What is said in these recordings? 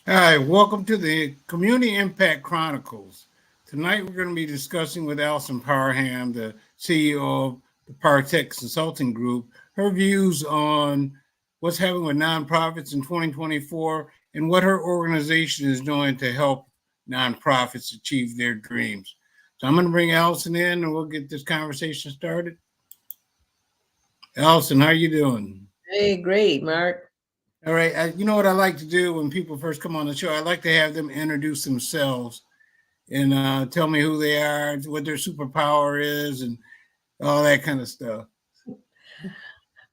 Hi, welcome to the Community Impact Chronicles. Tonight we're going to be discussing with Alyson Parham, the CEO of the Partec Consulting Group, her views on what's happening with nonprofits in 2024 and what her organization is doing to help nonprofits achieve their dreams. So I'm going to bring Alyson in and we'll get this conversation started. Alyson, how are you doing? Hey, great, Mark. All right. You know what I like to do when people first come on the show? I like to have them introduce themselves and tell me who they are, what their superpower is, and all that kind of stuff.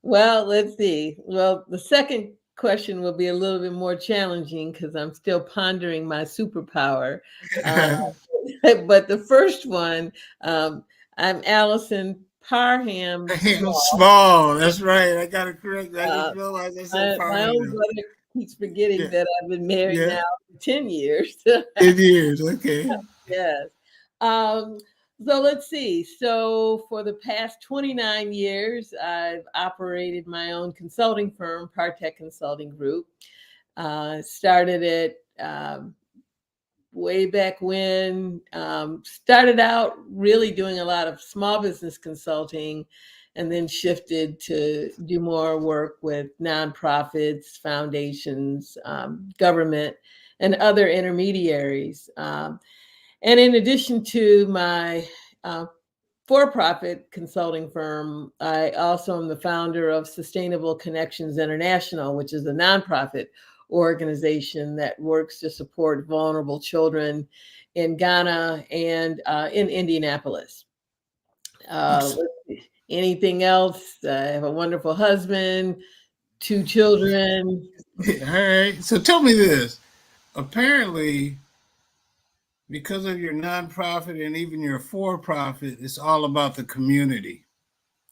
Well, let's see. Well, the second question will be a little bit more challenging because I'm still pondering my superpower. But the first one, I'm Alyson Parham Small. That's right. I got it correct. I just realized I said Parham. My own brother keeps forgetting that I've been married now for 10 years. 10 years, okay. Yes. So let's see. So for the past 29 years, I've operated my own consulting firm, Partec Consulting Group. Started it way back when. Started out really doing a lot of small business consulting and then shifted to do more work with nonprofits, foundations, government, and other intermediaries. And in addition to my for-profit consulting firm, I also am the founder of Sustainable Connections International, which is a nonprofit organization that works to support vulnerable children in Ghana and in Indianapolis. Anything else? I have a wonderful husband, 2 children. All right. So tell me this. Apparently, because of your nonprofit and even your for-profit, it's all about the community.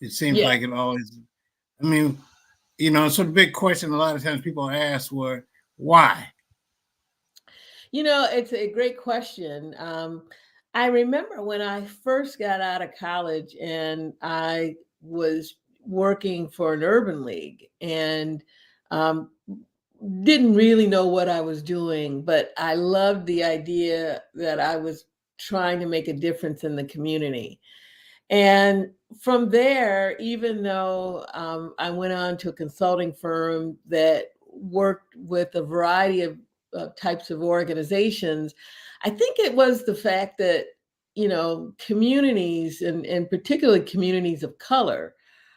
It seems like it always, I mean, you know, so the big question a lot of times people ask, well, why? You know, it's a great question. I remember when I first got out of college and I was working for an urban league and didn't really know what I was doing, but I loved the idea that I was trying to make a difference in the community. And from there, even though I went on to a consulting firm that worked with a variety of types of organizations, I think it was the fact that, you know, communities and particularly communities of color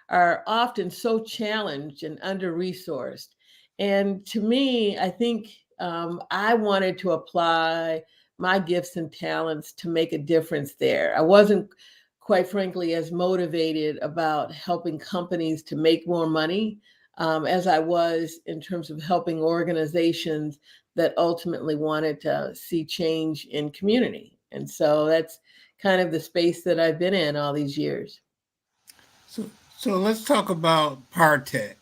are often so challenged and under-resourced. And to me, I think I wanted to apply my gifts and talents to make a difference there. I wasn't, quite frankly, as motivated about helping companies to make more money as I was in terms of helping organizations that ultimately wanted to see change in community. And so that's kind of the space that I've been in all these years. So let's talk about Partec,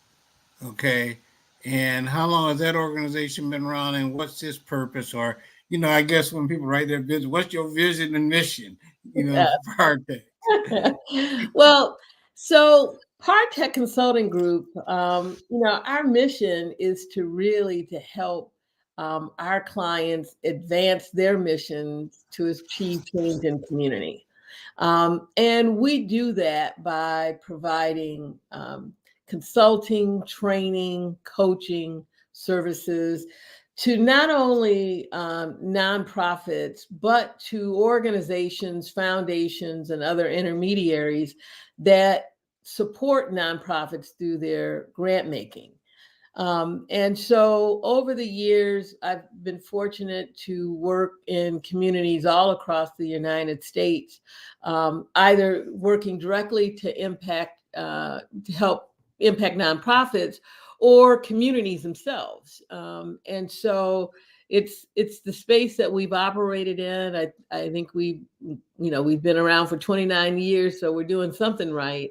okay? And how long has that organization been around and what's its purpose? Or, you know, I guess when people write their vision, what's your vision and mission, you know, for Partec? Well, so Partec Consulting Group, you know, our mission is to really to help our clients advance their missions to achieve change in community. And we do that by providing consulting, training, coaching services to not only nonprofits, but to organizations, foundations, and other intermediaries that support nonprofits through their grant making. And so over the years, I've been fortunate to work in communities all across the United States, either working directly to help impact nonprofits or communities themselves. And so it's the space that we've operated in. I think we've been around for 29 years, so we're doing something right.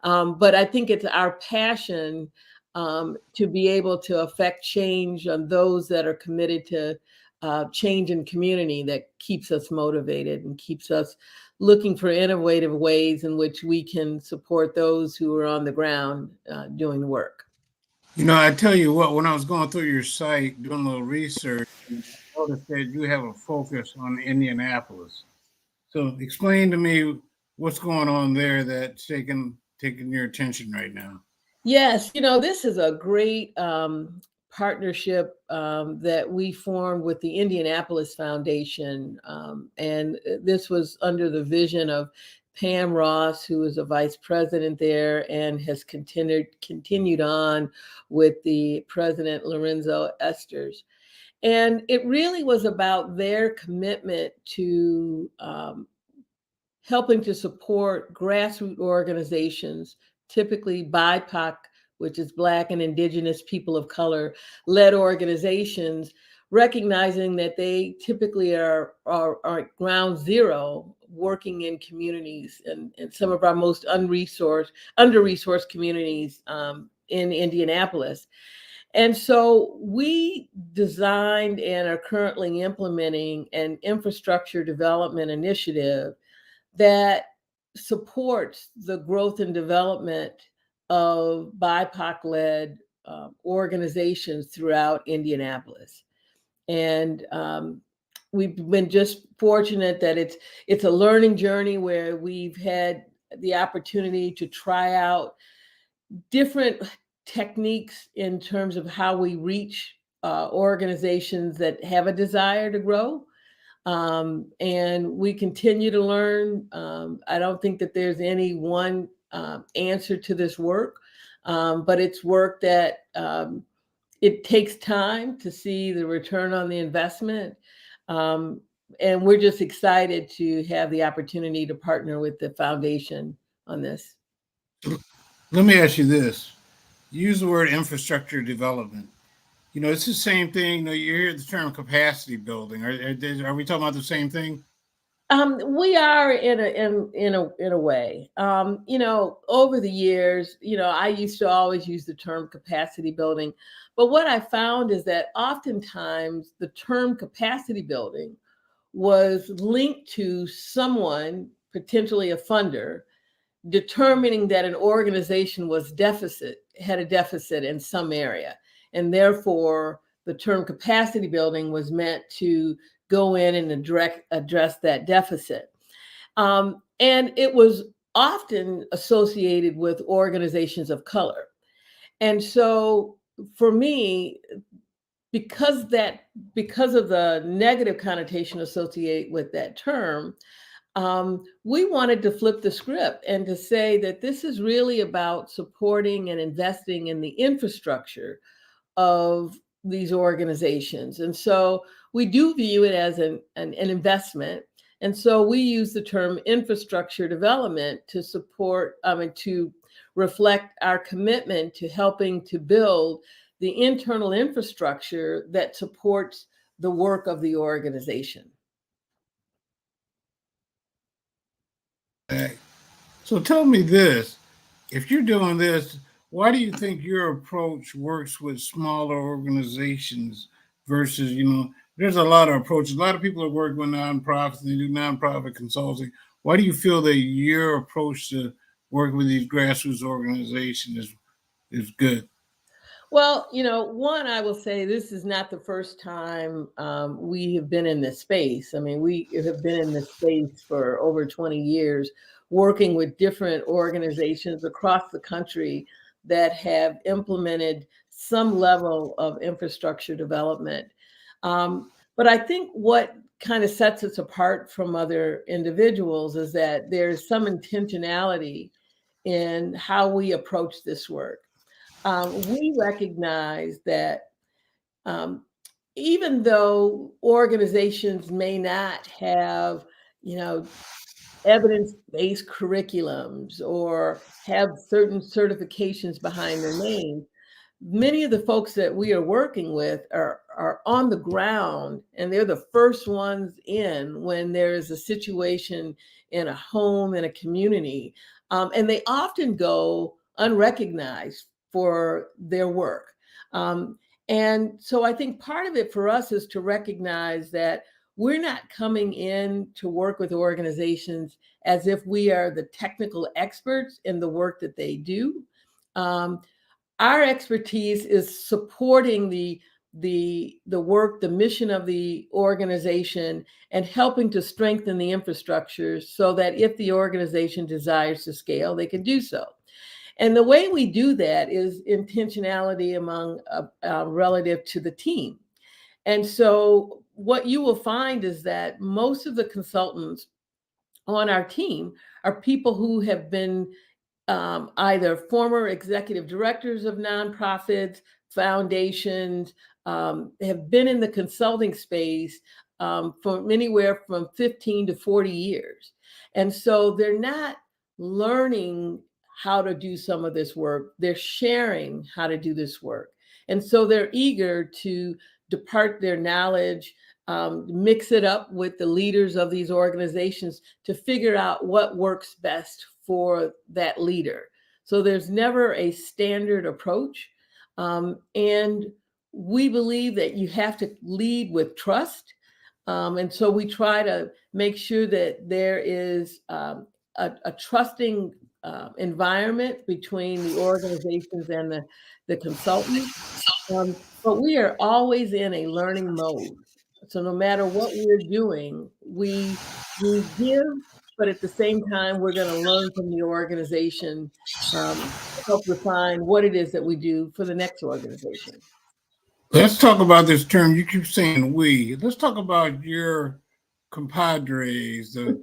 But I think it's our passion to be able to affect change on those that are committed to change in community that keeps us motivated and keeps us looking for innovative ways in which we can support those who are on the ground doing the work. I tell you what, when I was going through your site doing a little research, I noticed that you have a focus on Indianapolis. So explain to me what's going on there that's taking your attention right now. Yes, this is a great partnership that we formed with the Indianapolis Foundation. And this was under the vision of Pam Ross, who is a vice president there and has continued on with the president, Lorenzo Esters. And it really was about their commitment to helping to support grassroots organizations, typically BIPOC, which is Black and Indigenous people of color led organizations, recognizing that they typically are at ground zero working in communities and some of our most under-resourced communities in Indianapolis. And so we designed and are currently implementing an infrastructure development initiative that supports the growth and development of BIPOC-led organizations throughout Indianapolis. And we've been just fortunate that it's a learning journey where we've had the opportunity to try out different techniques in terms of how we reach organizations that have a desire to grow. And we continue to learn. I don't think that there's any one answer to this work, but it's work that it takes time to see the return on the investment. And we're just excited to have the opportunity to partner with the foundation on this. Let me ask you this. You use the word infrastructure development. It's the same thing. You hear the term capacity building. Are we talking about the same thing? We are in a way. Over the years, I used to always use the term capacity building, but what I found is that oftentimes the term capacity building was linked to someone, potentially a funder, determining that an organization had a deficit in some area. And therefore, the term capacity building was meant to go in and address that deficit. And it was often associated with organizations of color. And so for me, because of the negative connotation associated with that term, we wanted to flip the script and to say that this is really about supporting and investing in the infrastructure of these organizations. And so we do view it as an investment. And so we use the term infrastructure development to support and to reflect our commitment to helping to build the internal infrastructure that supports the work of the organization. So tell me this. If you're doing this, why do you think your approach works with smaller organizations versus, there's a lot of approaches. A lot of people that work with nonprofits, they do nonprofit consulting. Why do you feel that your approach to work with these grassroots organizations is good? Well, one, I will say this is not the first time we have been in this space. I mean, we have been in this space for over 20 years, working with different organizations across the country that have implemented some level of infrastructure development. But I think what kind of sets us apart from other individuals is that there's some intentionality in how we approach this work. We recognize that even though organizations may not have, evidence-based curriculums or have certain certifications behind their name, many of the folks that we are working with are on the ground, and they're the first ones in when there is a situation in a home, in a community, and they often go unrecognized for their work. And so I think part of it for us is to recognize that we're not coming in to work with organizations as if we are the technical experts in the work that they do. Um, our expertise is supporting the work, the mission of the organization, and helping to strengthen the infrastructure so that if the organization desires to scale, they can do so. And the way we do that is intentionality among relative to the team. And so what you will find is that most of the consultants on our team are people who have been either former executive directors of nonprofits, foundations, have been in the consulting space from anywhere from 15 to 40 years. And so they're not learning how to do some of this work, they're sharing how to do this work. And so they're eager to depart their knowledge, mix it up with the leaders of these organizations to figure out what works best for that leader. So there's never a standard approach. And we believe that you have to lead with trust. And so we try to make sure that there is a trusting environment between the organizations and the consultants. But we are always in a learning mode. So no matter what we're doing, we give, but at the same time, we're going to learn from the organization, help refine what it is that we do for the next organization. Let's talk about this term. You keep saying we. Let's talk about your compadres, the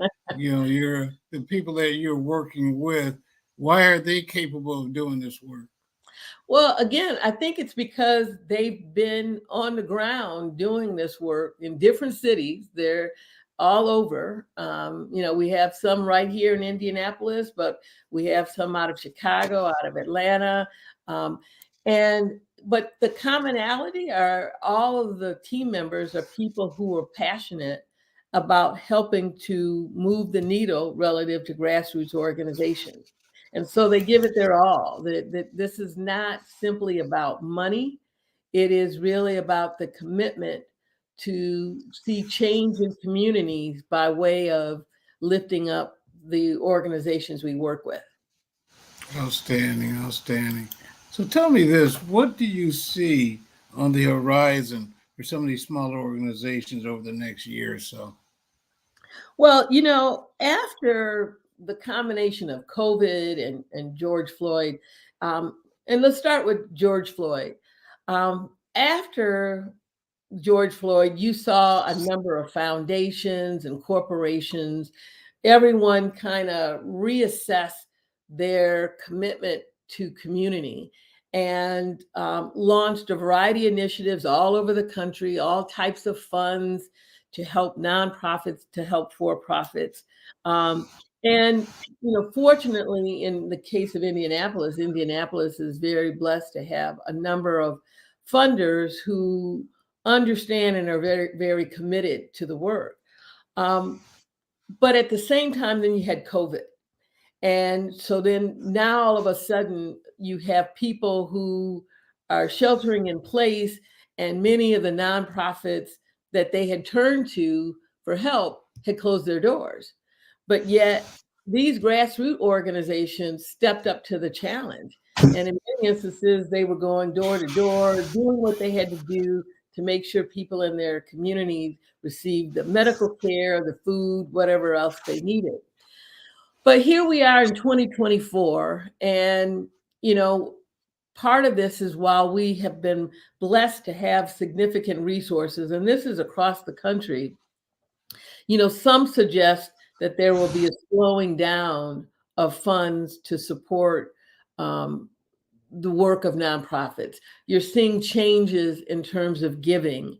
people that you're working with. Why are they capable of doing this work? Well, again, I think it's because they've been on the ground doing this work in different cities. They're all over. We have some right here in Indianapolis, but we have some out of Chicago, out of Atlanta. But the commonality are all of the team members are people who are passionate about helping to move the needle relative to grassroots organizations. And so they give it their all. That this is not simply about money. It is really about the commitment to see change in communities by way of lifting up the organizations we work with. Outstanding, outstanding. So tell me this, what do you see on the horizon for some of these smaller organizations over the next year or so? Well, after the combination of COVID and George Floyd, and let's start with George Floyd. After George Floyd, you saw a number of foundations and corporations, everyone kind of reassess their commitment to community and launched a variety of initiatives all over the country, all types of funds to help nonprofits, to help for-profits. Fortunately, in the case of Indianapolis, Indianapolis is very blessed to have a number of funders who understand and are very, very committed to the work. But at the same time, then you had COVID. And so then now all of a sudden you have people who are sheltering in place, and many of the nonprofits that they had turned to for help had closed their doors. But yet these grassroots organizations stepped up to the challenge. And in many instances, they were going door to door, doing what they had to do to make sure people in their communities received the medical care, the food, whatever else they needed. But here we are in 2024, and part of this is while we have been blessed to have significant resources, and this is across the country, some suggest that there will be a slowing down of funds to support the work of nonprofits. You're seeing changes in terms of giving.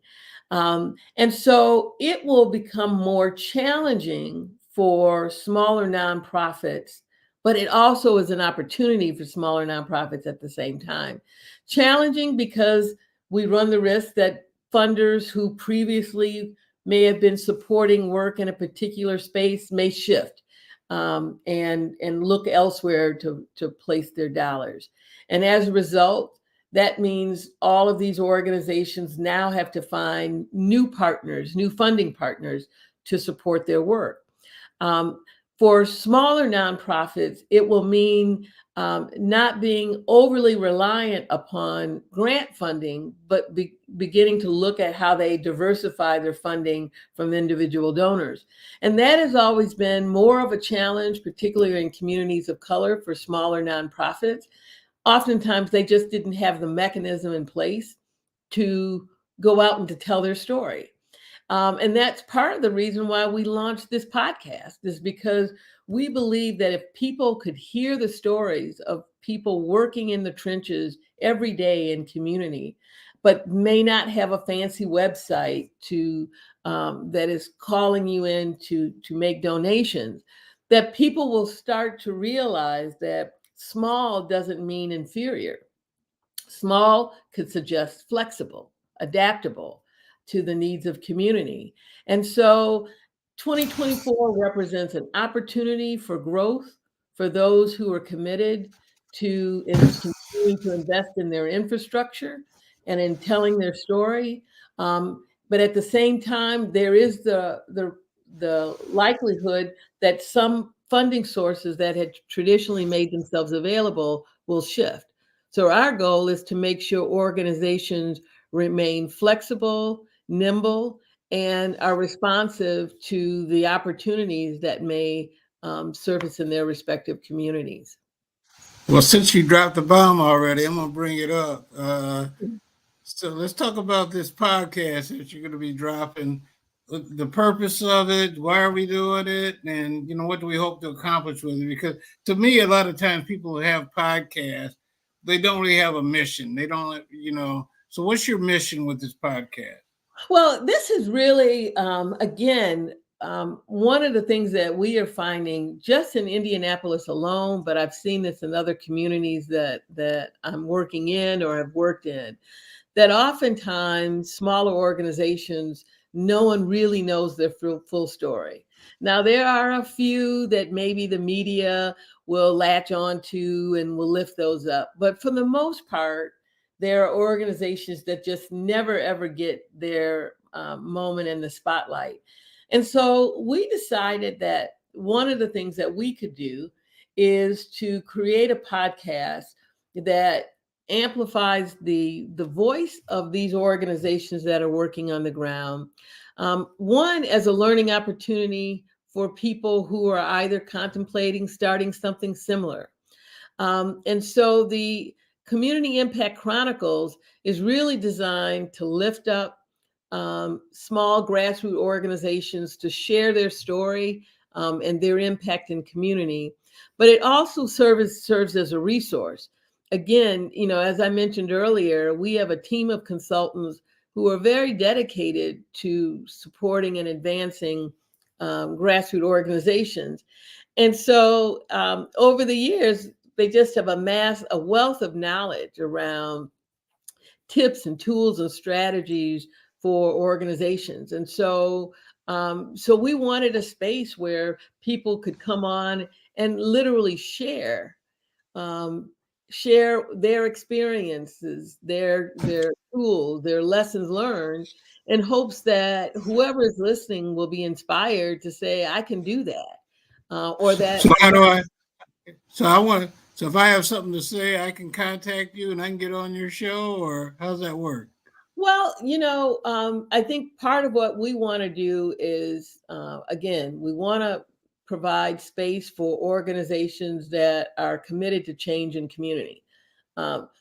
And so it will become more challenging for smaller nonprofits, but it also is an opportunity for smaller nonprofits at the same time. Challenging because we run the risk that funders who previously may have been supporting work in a particular space may shift and look elsewhere to place their dollars. And as a result, That means all of these organizations now have to find new partners, new funding partners to support their work. For smaller nonprofits, it will mean not being overly reliant upon grant funding, but beginning to look at how they diversify their funding from individual donors. And that has always been more of a challenge, particularly in communities of color for smaller nonprofits. Oftentimes, they just didn't have the mechanism in place to go out and to tell their story. And that's part of the reason why we launched this podcast, is because we believe that if people could hear the stories of people working in the trenches every day in community, but may not have a fancy website that is calling you in to make donations, that people will start to realize that small doesn't mean inferior. Small could suggest flexible, adaptable to the needs of community. And so 2024 represents an opportunity for growth for those who are committed to continuing to invest in their infrastructure and in telling their story. But at the same time, there is the likelihood that some funding sources that had traditionally made themselves available will shift. So our goal is to make sure organizations remain flexible, nimble, and are responsive to the opportunities that may surface in their respective communities. Well, since you dropped the bomb already, I'm going to bring it up. So let's talk about this podcast that you're going to be dropping, the purpose of it, why are we doing it, and what do we hope to accomplish with it? Because to me, a lot of times people who have podcasts, they don't really have a mission. They don't, So what's your mission with this podcast? Well, this is really, again, one of the things that we are finding just in Indianapolis alone, but I've seen this in other communities that I'm working in or have worked in, that oftentimes smaller organizations, no one really knows their full story. Now, there are a few that maybe the media will latch on to and will lift those up. But for the most part, there are organizations that just never, ever get their moment in the spotlight. And so we decided that one of the things that we could do is to create a podcast that amplifies the voice of these organizations that are working on the ground. One, as a learning opportunity for people who are either contemplating starting something similar. And so the Community Impact Chronicles is really designed to lift up small grassroots organizations to share their story and their impact in community. But it also serves as a resource. Again, as I mentioned earlier, we have a team of consultants who are very dedicated to supporting and advancing grassroots organizations. And so over the years, they just have amassed a wealth of knowledge around tips and tools and strategies for organizations. And so we wanted a space where people could come on and literally share their experiences, their tools, their lessons learned, in hopes that whoever is listening will be inspired to say, I can do that. Or that. So how do I? So if I have something to say, I can contact you and I can get on your show, or how's that work? Well, I think part of what we want to do is, again, we want to provide space for organizations that are committed to change in community.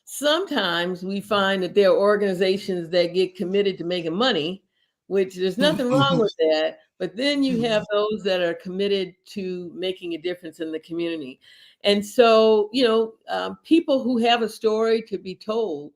Sometimes we find that there are organizations that get committed to making money, which there's nothing wrong with that. But then you have those that are committed to making a difference in the community. And so, people who have a story to be told,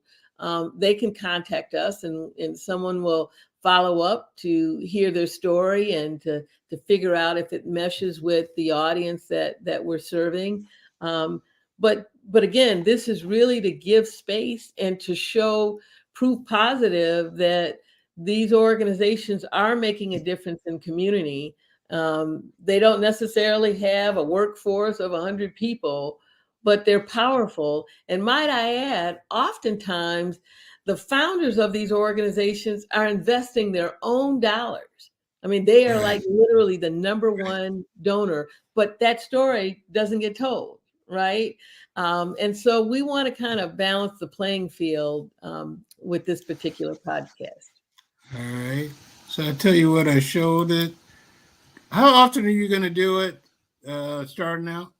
they can contact us and someone will follow up to hear their story and to figure out if it meshes with the audience that we're serving. But again, this is really to give space and to show proof positive that these organizations are making a difference in community. They don't necessarily have a workforce of 100 people, but they're powerful. And might I add, oftentimes the founders of these organizations are investing their own dollars. I mean, they are like literally the number one donor, but that story doesn't get told, right? And so we want to kind of balance the playing field with this particular podcast. All right. So I tell you what, I showed it. How often are you going to do it starting out?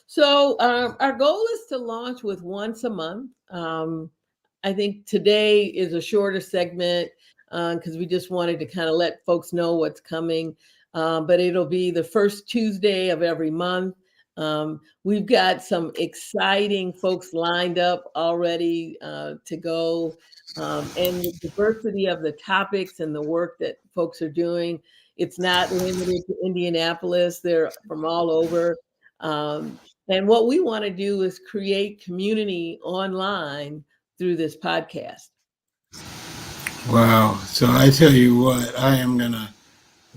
So our goal is to launch with once a month. I think today is a shorter segment because we just wanted to kind of let folks know what's coming. But it'll be the first Tuesday of every month. We've got some exciting folks lined up already to go. And the diversity of the topics and the work that folks are doing, it's not limited to Indianapolis. They're from all over. And what we want to do is create community online through this podcast. Wow. So I tell you what, I'm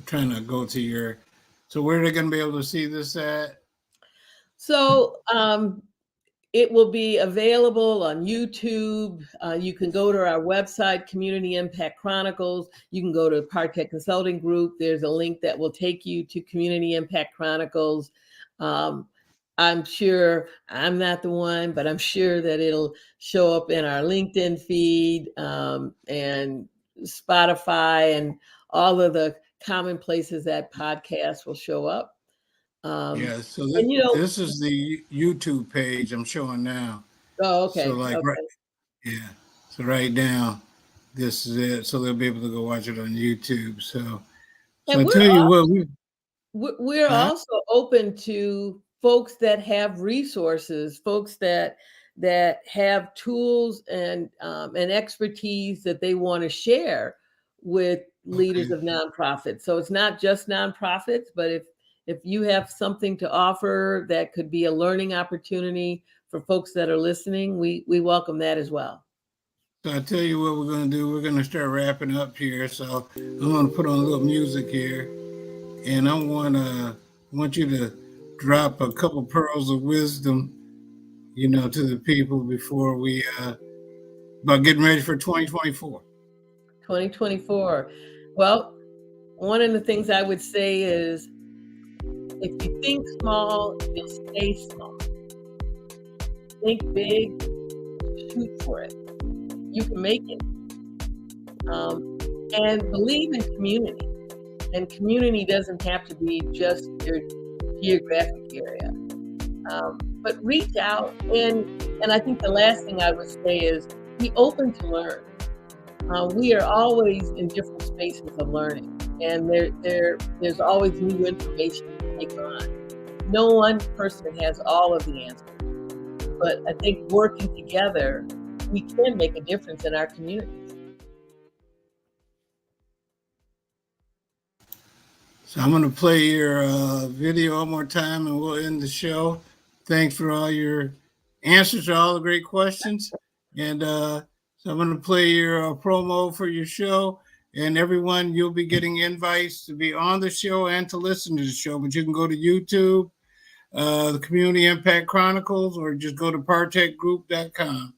trying to go to your, so where are they going to be able to see this at? So it will be available on YouTube. You can go to our website, Community Impact Chronicles. You can go to Partec Consulting Group. There's a link that will take you to Community Impact Chronicles. I'm sure I'm not the one, but I'm sure that it'll show up in our LinkedIn feed and Spotify and all of the common places that podcasts will show up. Yeah, so and this is the YouTube page I'm showing now. Oh, okay. So like, okay. right, yeah. So right now, this is it. So they'll be able to go watch it on YouTube. So I tell you what, we're also open to folks that have resources, folks that have tools and expertise that they want to share with leaders of nonprofits. So it's not just nonprofits, but if you have something to offer that could be a learning opportunity for folks that are listening, we welcome that as well. So I tell you what we're going to do. We're going to start wrapping up here. So I'm going to put on a little music here, and I want you to drop a couple pearls of wisdom, to the people before we about getting ready for 2024. 2024. Well, one of the things I would say is, if you think small, you'll stay small. Think big, shoot for it. You can make it. And believe in community. And community doesn't have to be just your geographic area. But reach out. And I think the last thing I would say is be open to learn. We are always in different spaces of learning. And there's always new information to take on. No one person has all of the answers. But I think working together, we can make a difference in our communities. So I'm going to play your video one more time and we'll end the show. Thanks for all your answers to all the great questions. And so I'm going to play your promo for your show. And everyone, you'll be getting invites to be on the show and to listen to the show. But you can go to YouTube, the Community Impact Chronicles, or just go to partecgroup.com.